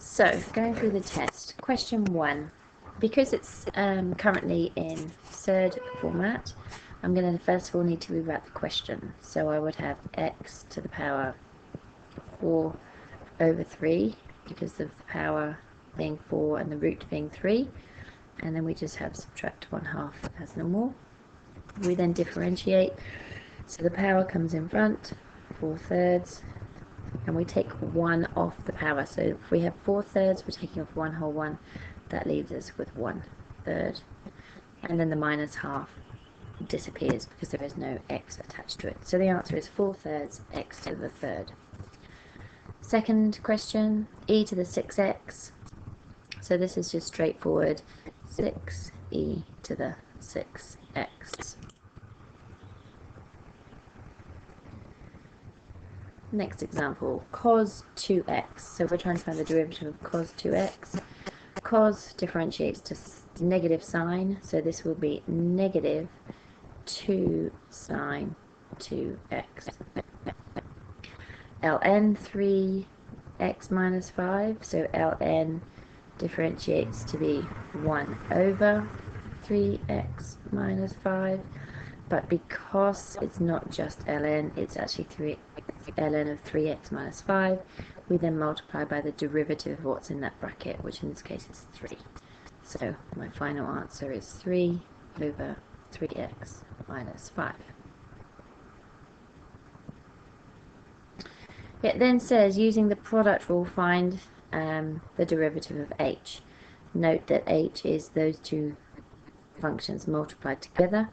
So, going through the test, question 1. Because it's currently in third format, I'm going to first of all need to rewrite the question. So I would have x to the power 4 over 3, because of the power being 4 and the root being 3. And then we just have subtract 1/2 as normal. We then differentiate. So the power comes in front, 4/3. And we take 1 off the power. So if we have 4/3, we're taking off 1 whole 1. That leaves us with 1/3. And then the minus half disappears because there is no x attached to it. So the answer is 4/3 x to the third. Second question, e to the 6x. So this is just straightforward 6e to the 6x. Next example, cos 2x. So we're trying to find the derivative of cos 2x. Cos differentiates to negative sign, so this will be negative 2 sine 2x. ln 3x minus 5, so ln differentiates to be 1 over 3x minus 5. But because it's not just ln, it's actually ln of 3x minus 5, we then multiply by the derivative of what's in that bracket, which in this case is 3. So my final answer is 3 over 3x minus 5. It then says, using the product rule, find the derivative of h. Note that h is those two functions multiplied together.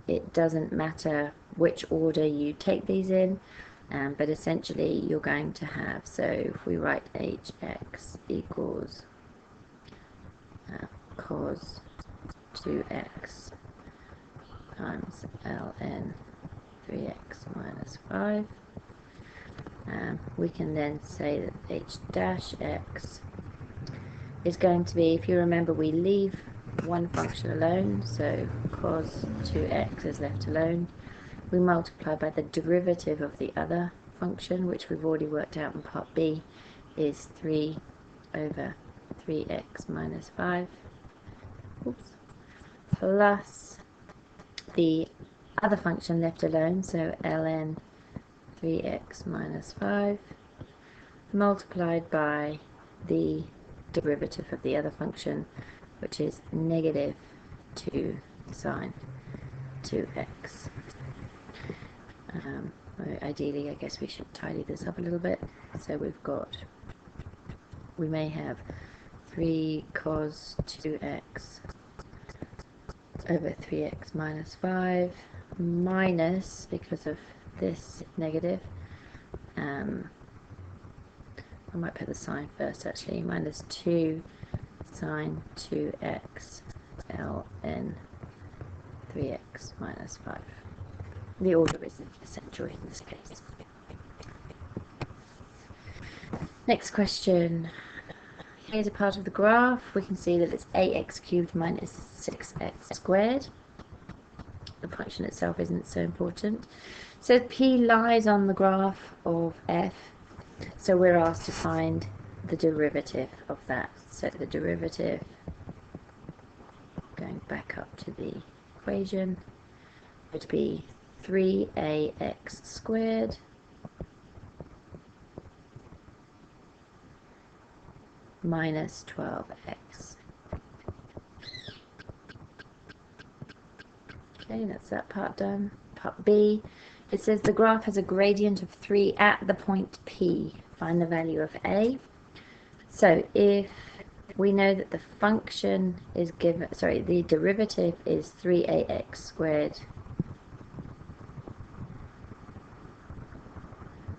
It doesn't matter which order you take these in, but essentially you're going to have, so if we write hx equals cos 2x times ln 3x minus 5, we can then say that h dash x is going to be, if you remember, we leave one function alone, so cos 2x is left alone. We multiply by the derivative of the other function, which we've already worked out in part B, is 3 over 3x minus 5, plus the other function left alone, so ln 3x minus 5, multiplied by the derivative of the other function, which is negative 2 sine 2x. Ideally, I guess we should tidy this up a little bit. So we may have 3 cos 2x over 3x minus 5 minus, because of this negative, I might put the sign first actually, minus 2 sine 2x ln 3x minus 5. The order isn't essential in this case. Next question. Here's a part of the graph. We can see that it's ax cubed minus 6x squared. The function itself isn't so important. So P lies on the graph of f. So we're asked to find the derivative of that. So the derivative, going back up to the equation, would be 3ax squared minus 12x. Okay, that's that part done. Part B, it says the graph has a gradient of 3 at the point P. Find the value of a. So if we know that the function is given, the derivative is 3ax squared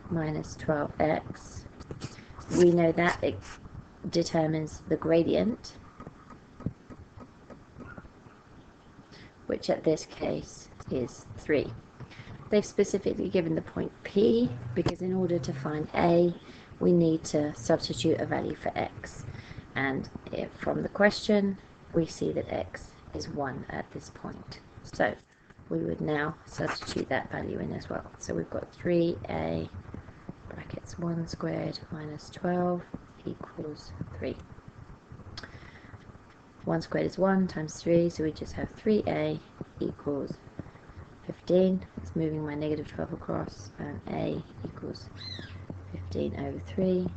minus 12x, we know that it determines the gradient, which at this case is 3. They've specifically given the point P because in order to find a, we need to substitute a value for x. And from the question, we see that x is 1 at this point. So we would now substitute that value in as well. So we've got 3a brackets 1 squared minus 12 equals 3. 1 squared is 1 times 3, so we just have 3a equals 15. It's moving my negative 12 across, and a equals 15 over 3,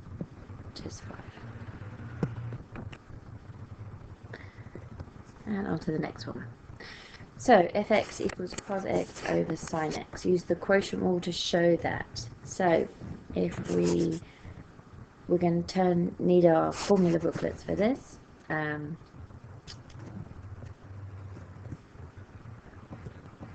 which is 5. And on to the next one. So fx equals cos x over sin x. Use the quotient rule to show that. So if we're going to need our formula booklets for this.